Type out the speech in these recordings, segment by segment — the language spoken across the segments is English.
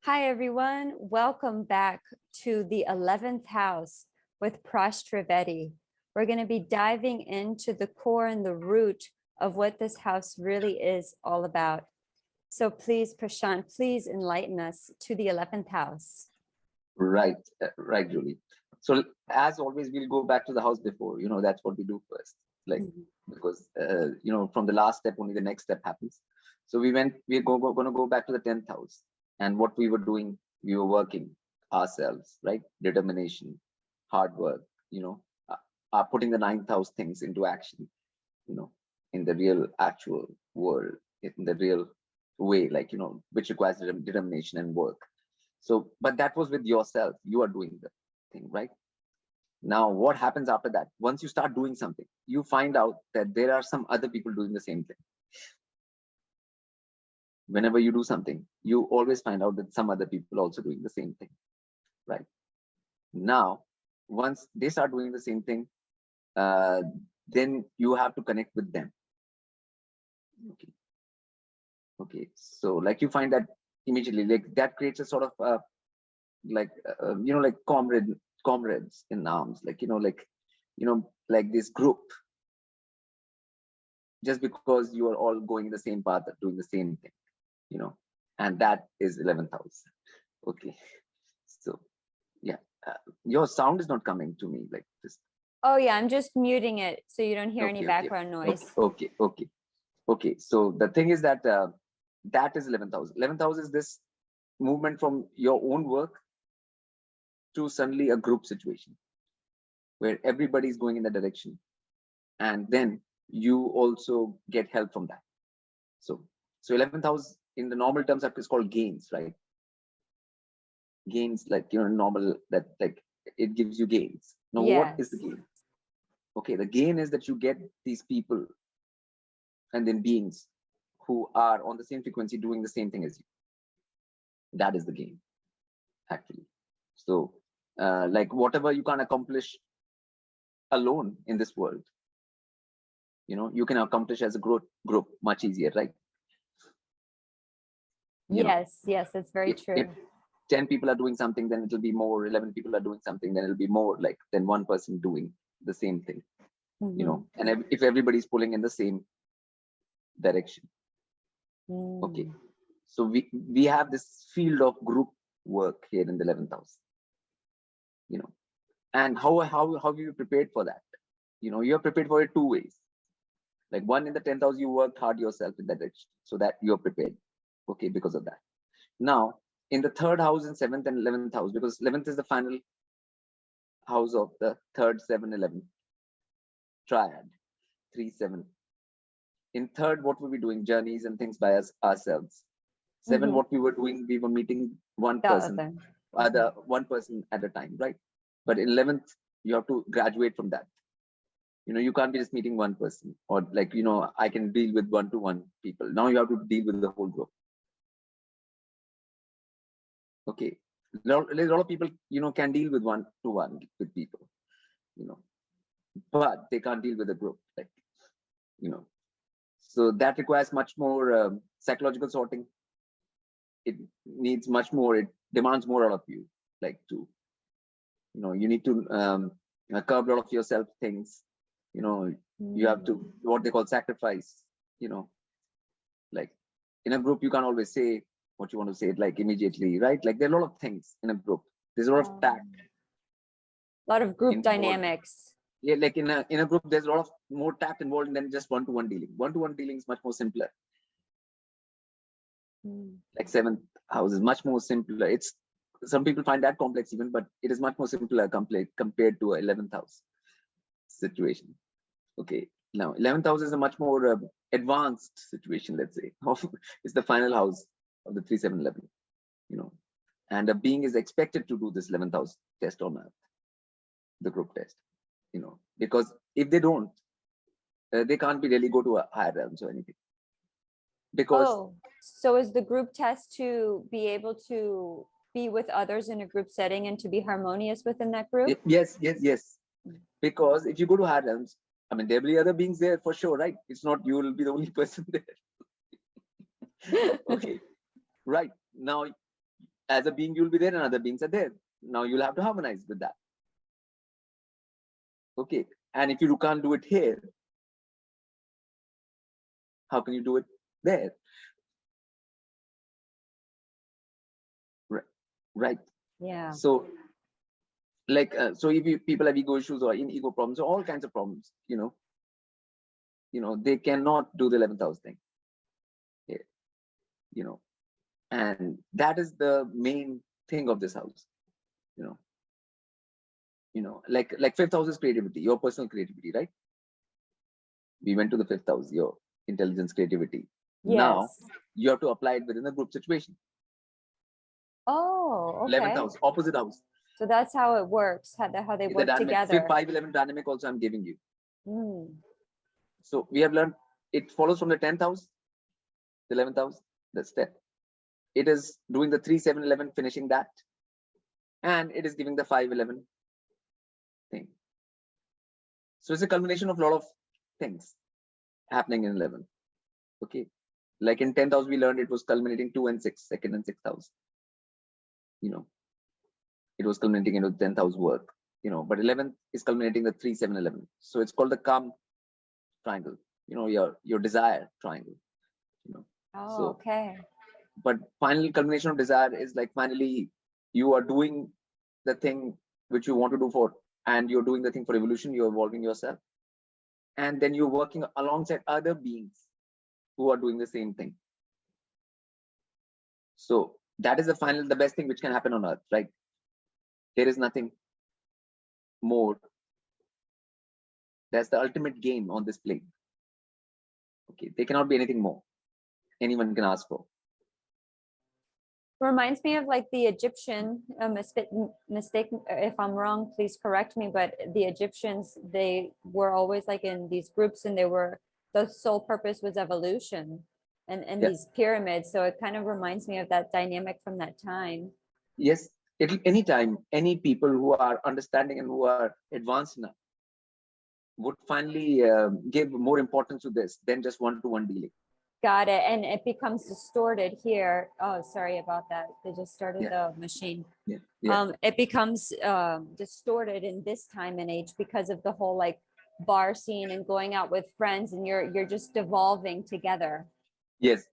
Hi, everyone. Welcome back to the 11th house with Prashant Trivedi. We're going to be diving into the core and the root of what this house really is all about. So please, Prashant, please enlighten us to the 11th house. Right, right, Julie. So as always, we'll go back to the house before. That's what we do first. Because from the last step, only the next step happens. So we're going to go back to the 10th house, and what we were doing, we were working ourselves, right? Determination, hard work. Putting the 9th house things into action. In the real actual world, in the real way, which requires determination and work. So, but that was with yourself. You are doing the thing, right? Now, what happens after that? Once you start doing something, you find out that there are some other people doing the same thing. Whenever you do something, you always find out that some other people also doing the same thing, right? Now, once they start doing the same thing, then you have to connect with them. Okay. So, like you find that immediately, like that creates a sort of like comrades in arms, like this group, just because you are all going the same path, doing the same thing, and that is 11th house. Okay. So yeah, your sound is not coming to me like this. Oh yeah, I'm just muting it so you don't hear any background noise. Okay. So the thing is that that is 11th house. 11th house is this movement from your own work to suddenly a group situation where everybody is going in the direction, and then you also get help from that. So 11th house in the normal terms is called gains, right? Gains, normal, that like it gives you gains. Now, yes. What is the gain? Okay, the gain is that you get these people and then beings who are on the same frequency doing the same thing as you. That is the gain, actually. So like whatever you can accomplish alone in this world, you can accomplish as a group much easier, right? Yes, it's very true. If 10 people are doing something, then it'll be more. 11 people are doing something, then it'll be more like than one person doing the same thing. And if everybody's pulling in the same direction. Okay, so we have this field of group work here in the 11th house. And how you prepared for that? You're prepared for it two ways. Like one, in the 10th house, you worked hard yourself in that direction, so that you're prepared. Okay, because of that. Now, in the 3rd house and 7th and 11th house, because 11th is the final house of the 3rd, 7, 11 triad, 3, 7. In 3rd, what were we doing? Journeys and things by ourselves. 7, what we were doing, we were meeting one person at a time, right? But in 11th, you have to graduate from that. You can't be just meeting one person, or like, I can deal with one-to-one people. Now you have to deal with the whole group. Okay, a lot of people, can deal with one-to-one with people, but they can't deal with a group, so that requires much more psychological sorting. It needs much more, it demands more out of you, you need to curb a lot of yourself things. You have to, what they call sacrifice. Like in a group, you can't always say what you want to say, like immediately, right? Like there are a lot of things in a group. There's a lot of tact. A lot of group dynamics. Yeah, like in a group, there's a lot of more tact involved than just one-to-one dealing. One-to-one dealing is much more simpler. Like 7th house is much more simpler. It's, some people find that complex even, but it is much more simpler compared to 11th house situation. Okay, now 11th house is a much more advanced situation, let's say. It's the final house of the 3, 7, 11, and a being is expected to do this 11th house test on Earth, the group test, because if they don't, they can't be really go to a higher realms or anything. Because so is the group test to be able to be with others in a group setting and to be harmonious within that group? Yes. Because if you go to higher realms, I mean, there will be other beings there for sure, right? It's not you will be the only person there. Okay, right. Now as a being, you'll be there and other beings are there. Now you'll have to harmonize with that. Okay. And if you can't do it here, how can you do it there? Right. Yeah. So like, so if people have ego issues or in ego problems or all kinds of problems, they cannot do the 11th house thing. Yeah. And that is the main thing of this house. Like fifth house is creativity, your personal creativity, right? We went to the fifth house, your intelligence, creativity. Now Yes. you have to apply it within a group situation. Oh, 11th okay. house, opposite house. So that's how it works, how they The work dynamic, together. 5-11 dynamic also I'm giving you. Mm. So we have learned it follows from the 10th house, the 11th house, the step. It is doing the 3-7-11, finishing that. And it is giving the 5-11 thing. So it's a culmination of a lot of things happening in 11. Okay. Like in 10th house, we learned it was culminating 2 and 6, second and 6th house. It was culminating into 10th house work, but 11th is culminating the 3-7-11. So it's called the calm triangle, your desire triangle, Oh, so okay. but final culmination of desire is like finally you are doing the thing which you want to do for, and you're doing the thing for evolution, you're evolving yourself, and then you're working alongside other beings who are doing the same thing. So that is the best thing which can happen on earth, right? There is nothing more. That's the ultimate game on this plane. Okay, there cannot be anything more anyone can ask for. Reminds me of like the Egyptian, mistake if I'm wrong, please correct me, but the Egyptians, they were always like in these groups, and the sole purpose was evolution, and Yeah. these pyramids. So it kind of reminds me of that dynamic from that time. Yes, anytime any people who are understanding and who are advanced enough would finally give more importance to this than just one-to-one dealing. Got it. And it becomes distorted here. Oh, sorry about that. They just started the machine. Yeah. It becomes distorted in this time and age because of the whole like bar scene and going out with friends, and you're just devolving together. Yes.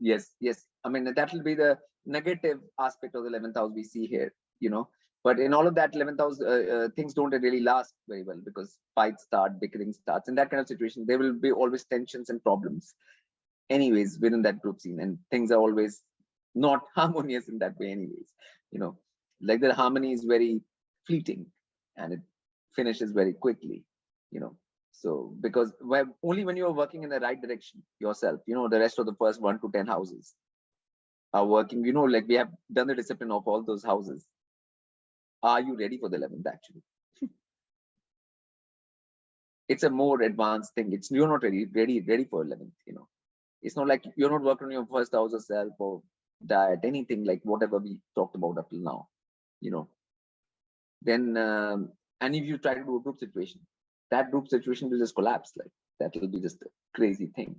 I mean, that will be the negative aspect of the 11th house we see here, But in all of that 11th house, things don't really last very well because fights start, bickering starts. In that kind of situation, there will be always tensions and problems anyways within that group scene, and things are always not harmonious in that way anyways. Like the harmony is very fleeting and it finishes very quickly. So because only when you are working in the right direction yourself, the rest of the first 1 to 10 houses are working, like we have done the discipline of all those houses. Are you ready for the 11th? Actually, it's a more advanced thing. You're not ready for 11th. It's not like you're not working on your first house yourself or diet, anything like whatever we talked about up till now. Then and if you try to do a group situation, that group situation will just collapse. Like that will be just a crazy thing.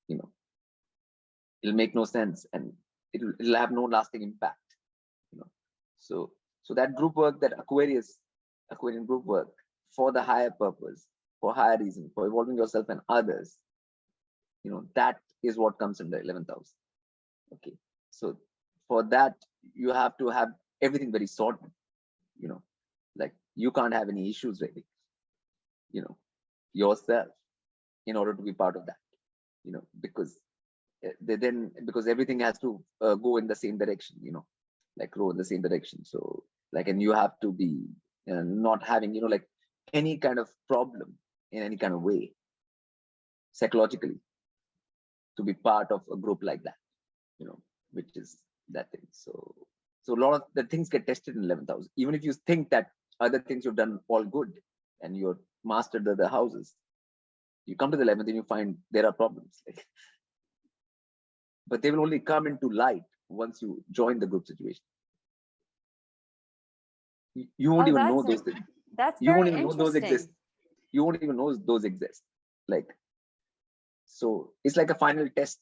It'll make no sense and it'll have no lasting impact. So that group work, that Aquarian group work for the higher purpose, for higher reason, for evolving yourself and others, that is what comes in the 11th house. Okay, so for that you have to have everything very sorted. Like you can't have any issues really. Yourself in order to be part of that. Because because everything has to go in the same direction. Like grow in the same direction. So like, and you have to be not having like any kind of problem in any kind of way psychologically to be part of a group like that, which is that thing. So a lot of the things get tested in 11th house. Even if you think that other things you've done all good and you're mastered the houses, you come to the 11th and you find there are problems. Like, but they will only come into light once you join the group situation. You won't even know those things. That's you won't very even know those interesting. exist. You won't even know those exist. Like, so it's like a final test.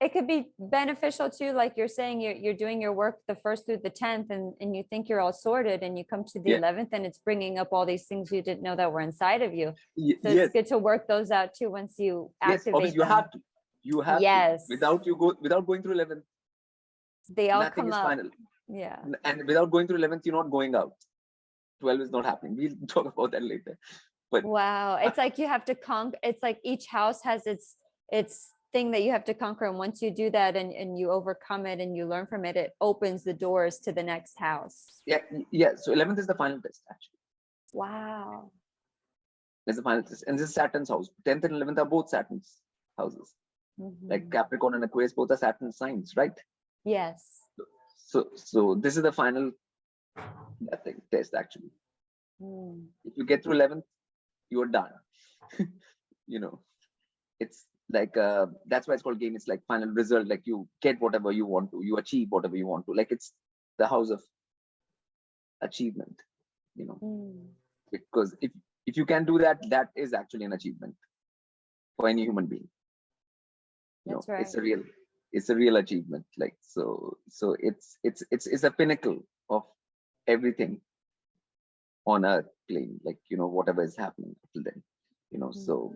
it could be beneficial too, like you're saying, you're doing your work the 1st through the 10th, and you think you're all sorted, and you come to the Yeah. 11th and it's bringing up all these things you didn't know that were inside of you. So Yes. it's good to work those out too once you Yes. activate Obviously, them. you have Yes. to. Without going through 11th, They all nothing come is up. final. Yeah. And without going through 11th, you're not going out. 12 is not happening. We'll talk about that later. But Wow. It's like you have to conquer. It's like each house has its thing that you have to conquer. And once you do that and you overcome it and you learn from it, it opens the doors to the next house. yeah. So 11th is the final test, actually. Wow. It's the final test. And this is Saturn's house. 10th and 11th are both Saturn's houses. Like Mhm. Capricorn and Aquarius, both are Saturn signs, right? Yes. So this is the final test, actually. Mm. If you get through 11th, you're done. You know, it's like that's why it's called game. It's like final result. Like you get whatever you want to, you achieve whatever you want to. Like it's the house of achievement. Because if you can do that, that is actually an achievement for any human being. That's right. It's a real achievement. Like so it's a pinnacle of everything on a plane. Like whatever is happening till then. So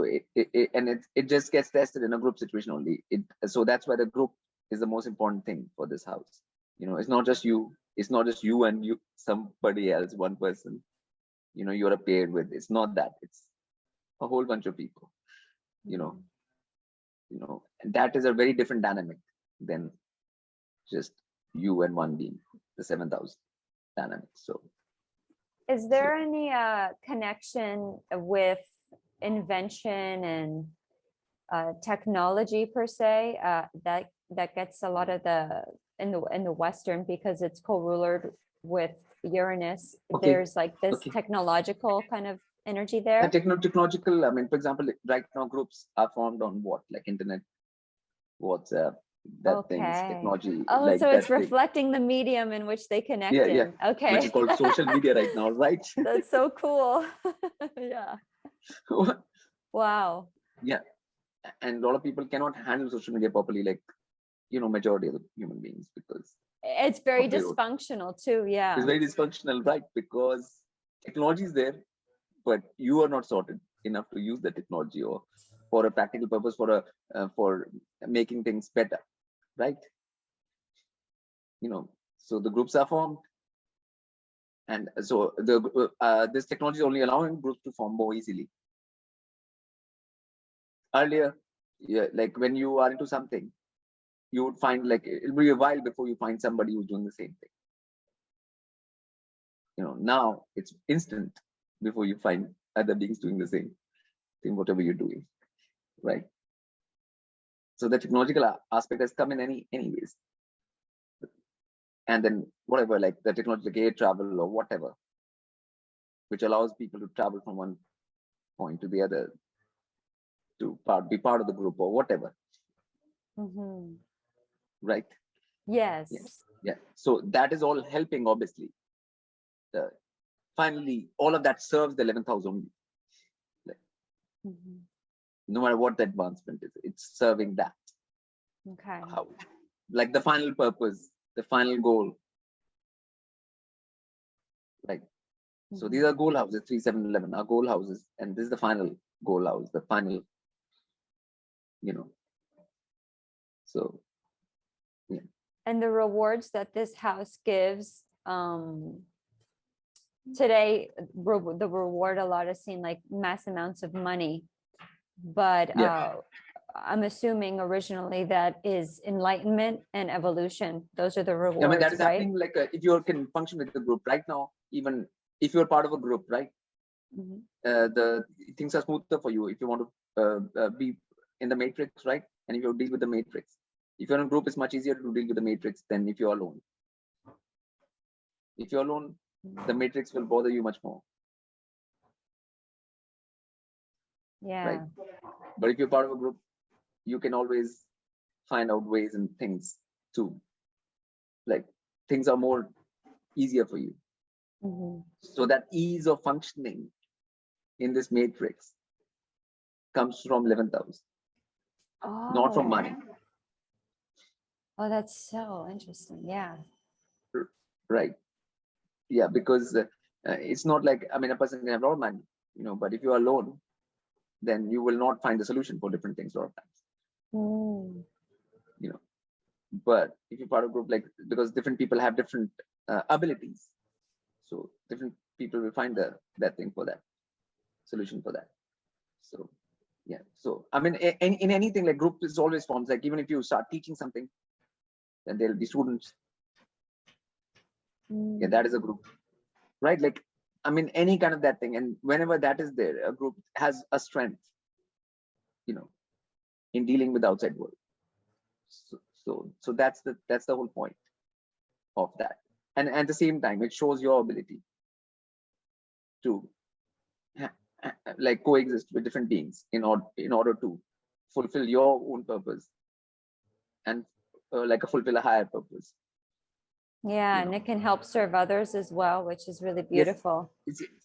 it just gets tested in a group situation only. So that's why the group is the most important thing for this house. It's not just you. It's not just you and you, somebody else, one person. You're a paired with. It's not that. It's a whole bunch of people. And that is a very different dynamic than just you and one being, the 7th house dynamic. So is there any connection with invention and technology per se that gets a lot of the in the Western, because it's co-rulered with Uranus? Okay. There's like this technological kind of energy there. Technological. I mean, for example, right now groups are formed on what, like internet, WhatsApp, things, technology. Oh, like so it's thing. reflecting the medium in which they connect. Yeah. Okay. Which is called social media right now, right? That's so cool. Yeah. Wow. Yeah. And a lot of people cannot handle social media properly, like majority of the human beings, because it's very dysfunctional too. Yeah. It's very dysfunctional, right? Because technology is there, but you are not sorted enough to use the technology or for a practical purpose, for making things better, right? So the groups are formed, and so this technology is only allowing groups to form more easily. Earlier, like when you are into something, you would find like it'll be a while before you find somebody who's doing the same thing. Now it's instant before you find other beings doing the same thing, whatever you're doing, right? So the technological aspect has come in anyways. And then whatever, like the technology, like air travel or whatever, which allows people to travel from one point to the other to be part of the group or whatever. Right? Yes. Yeah. So that is all helping, obviously. Finally, all of that serves the 11th house only. Like, no matter what the advancement is, it's serving that. Okay. Like the final purpose, the final goal. Like, so these are goal houses, 3, 7, 11 are goal houses, and this is the final goal house, the final, so yeah. And the rewards that this house gives, today, the reward a lot is seen like mass amounts of money, but I'm assuming originally that is enlightenment and evolution. Those are the rewards. I mean, that is right? happening. Like if you can function with the group right now, even if you're part of a group, right? The things are smoother for you if you want to be in the matrix, right? And if you deal with the matrix, if you're in a group, it's much easier to deal with the matrix than if you're alone. If you're alone, the matrix will bother you much more. Yeah. Right. But if you're part of a group, you can always find out ways and things to, like, things are more easier for you. So that ease of functioning in this matrix comes from 11th house, not from money. Oh, that's so interesting. Yeah. right? Yeah, because it's not like, I mean, a person can have a lot of money, but if you're alone, then you will not find the solution for different things a lot of times, Mm. you know. But if you're part of a group, like, because different people have different abilities, so different people will find that thing for that solution for that. So yeah, so I mean, in anything, like, group is always forms. Like, even if you start teaching something, then there'll be students. Yeah, that is a group, right? Like, I mean, any kind of that thing, and whenever that is there, a group has a strength, you know, in dealing with the outside world. So that's the whole point of that. And at the same time, it shows your ability to like coexist with different beings in order to fulfill your own purpose and like fulfill a higher purpose. Yeah, and it can help serve others as well, which is really Yes. beautiful.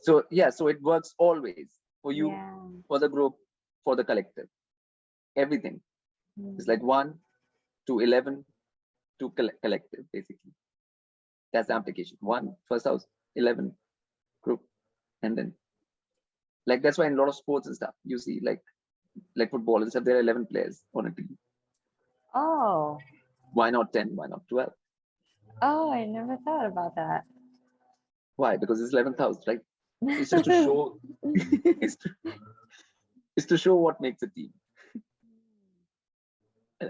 So yeah, so it works always for you, Yeah. for the group, for the collective. Everything is like 1 to 11 to collective, basically. That's the application. 1 first house, 11 group, and then, like, that's why in a lot of sports and stuff you see, like football and stuff, there are 11 players on a team. Oh. Why not 10? Why not 12? Oh, I never thought about that. Why? Because it's 11th house, right? It's just to show it's to show what makes a team.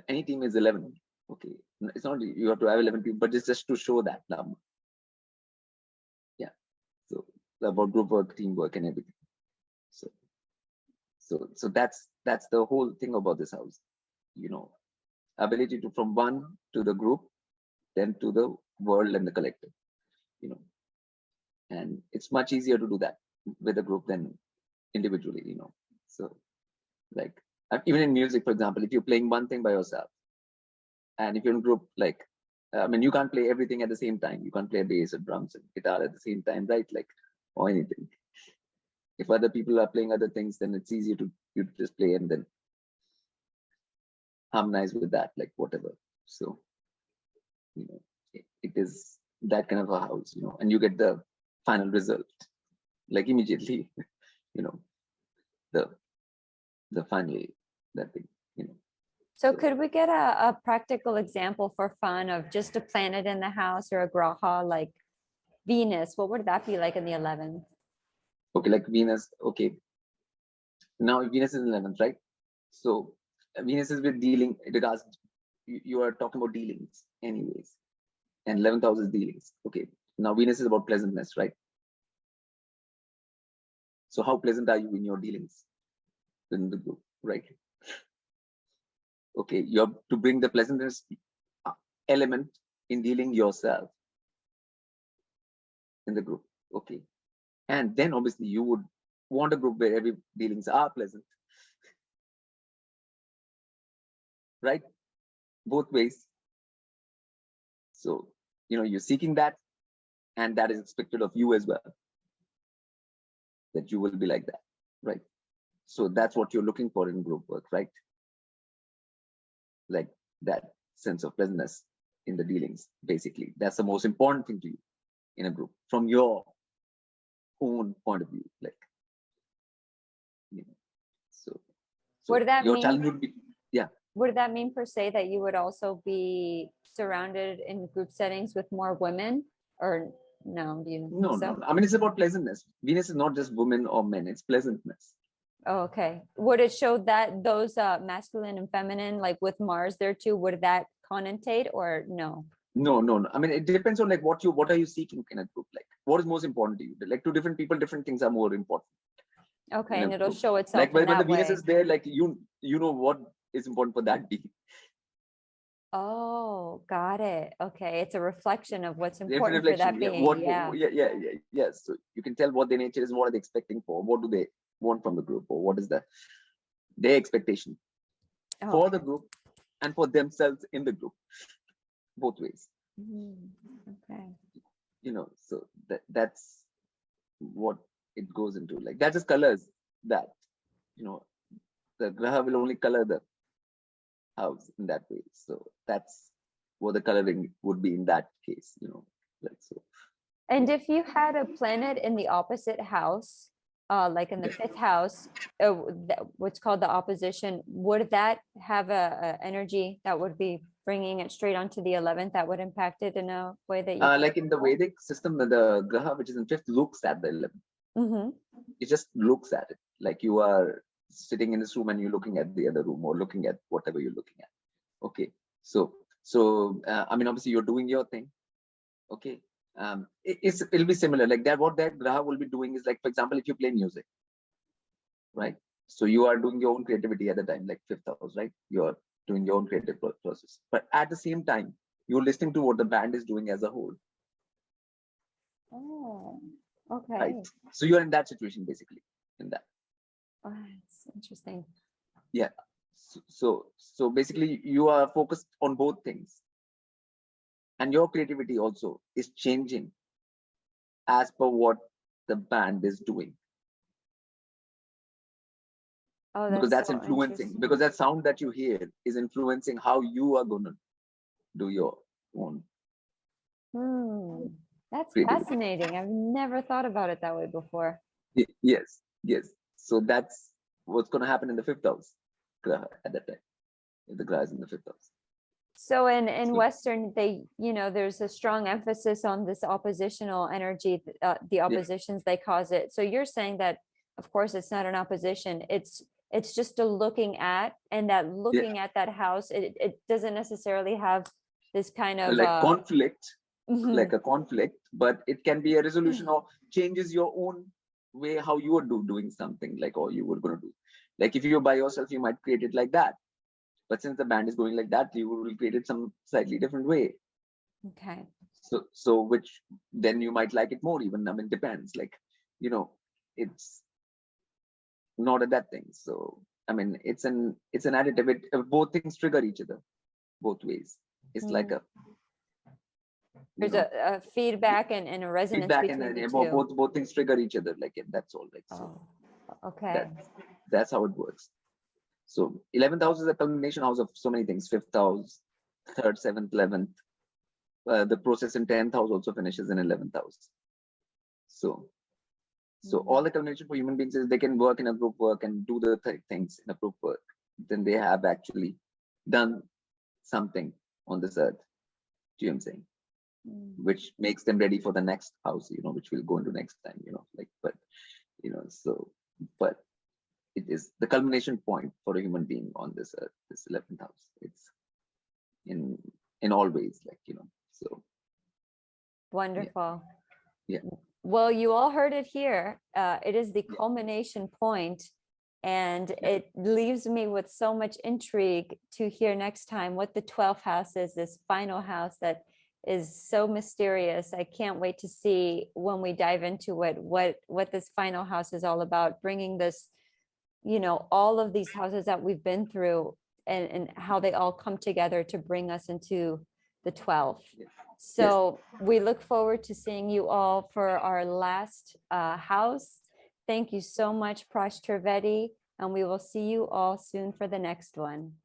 Any team is 11. Okay, it's not you have to have 11 people, but it's just to show that number. Yeah, so about group work, teamwork, and everything. So that's the whole thing about this house, ability to, from one, to the group, then to the world and the collective, and it's much easier to do that with a group than individually. So, like, even in music, for example, if you're playing one thing by yourself, and if you're in a group, like, I mean, you can't play everything at the same time. You can't play bass or drums and guitar at the same time, right? Like, or anything. If other people are playing other things, then it's easier to you to just play and then harmonize with that, like, whatever. So, it is that kind of a house, and you get the final result, like, immediately, you know, the final, that thing, So could we get a practical example for fun of just a planet in the house or a graha like Venus? What would that be like in the 11th? Okay, like Venus. Okay, now Venus is in 11th, right? So Venus is with dealing, regards, you are talking about dealings anyways, and 11th house is dealings. Okay, now Venus is about pleasantness, right? So how pleasant are you in your dealings in the group, right? Okay, you have to bring the pleasantness element in dealing yourself in the group. Okay, and then obviously you would want a group where every dealings are pleasant, right? Both ways. So, you're seeking that, and that is expected of you as well, that you will be like that, right? So that's what you're looking for in group work, right? Like, that sense of pleasantness in the dealings, basically. That's the most important thing to you in a group from your own point of view. Like, so Would that your mean, challenge would be, yeah. would that mean per se that you would also be surrounded in group settings with more women, or no? Do you think No, so? no. I mean, it's about pleasantness. Venus is not just women or men, it's pleasantness. Oh, okay. Would it show that those masculine and feminine, like with Mars there too, would that connotate or no? No, no, no. I mean, it depends on, like, what are you seeking in a group? Like, what is most important to you? Like, to different people, different things are more important Okay, in a and it'll group. show Like, itself in when the that Venus way. is there, like, you know what is important for that being. Oh, got it. Okay, it's a reflection of what's Different important for reflection. that Yeah. being. Yeah. Yeah. Yes. So you can tell what their nature is, what are they expecting for, what do they want from the group, or what is their expectation Oh, for the okay. group and for themselves in the group, both ways. Okay. So that's what it goes into. Like, that just colors that, the graha will only color the house in that way. So that's what the coloring would be in that case, like so. And if you had a planet in the opposite house, like in the fifth house, what's called the opposition, would that have a energy that would be bringing it straight onto the 11th that would impact it in a way that you Like in the Vedic system, the graha, which is in fifth, looks at the 11th. Mm-hmm. It just looks at it, like you are sitting in this room and you're looking at the other room or looking at whatever you're looking at. Okay, so I mean, obviously you're doing your thing. Okay, it'll be similar like that. What that graha will be doing is, like, for example, if you play music, right? So you are doing your own creativity at the time, like fifth house, right? You're doing your own creative process, but at the same time, you're listening to what the band is doing as a whole. Oh, okay. Right. So you're in that situation, basically, in that. Oh, that's interesting. Yeah. So basically, you are focused on both things, and your creativity also is changing as per what the band is doing. Oh, Because that's so influencing, because that sound that you hear is influencing how you are going to do your own. That's creativity. fascinating. I've never thought about it that way before. Yes. So that's what's going to happen in the fifth house graha at that time, if the graha is in the fifth house. So in Western, there's a strong emphasis on this oppositional energy, the oppositions, they cause it. So you're saying that, of course, it's not an opposition. It's just a looking at, and that looking at that house, it doesn't necessarily have this kind of like conflict, Mhm. like a conflict, but it can be a resolution or changes your own way how you are doing something, like, or you were going to do. Like if you're by yourself, you might create it like that. But since the band is going like that, you will create it some slightly different way. Okay. So which then you might like it more even. I mean, depends. Like, it's not a that thing. So I mean, it's an additive. Both things trigger each other, both ways. It's like a there's a feedback and a resonance feedback, between and the two. both things trigger each other. Like that's all. Like so. Oh, okay. That's how it works. So 11th house is a culmination house of so many things. 5th house, 3rd, 7th, 11th. The process in 10th house also finishes in 11th house. So all the culmination for human beings is they can work in a group work and do the things in a group work. Then they have actually done something on this earth. Do you know what I'm saying? Which makes them ready for the next house, which we'll go into next time, but it is the culmination point for a human being on this earth, this 11th house. It's in all ways, so. Wonderful. Yeah. Well, you all heard it here. It is the culmination point, and it leaves me with so much intrigue to hear next time what the 12th house is, this final house that is so mysterious. I can't wait to see when we dive into it, what this final house is all about, bringing this, all of these houses that we've been through and how they all come together to bring us into the 12th. So we look forward to seeing you all for our last house. Thank you so much, Prashant Trivedi, and we will see you all soon for the next one.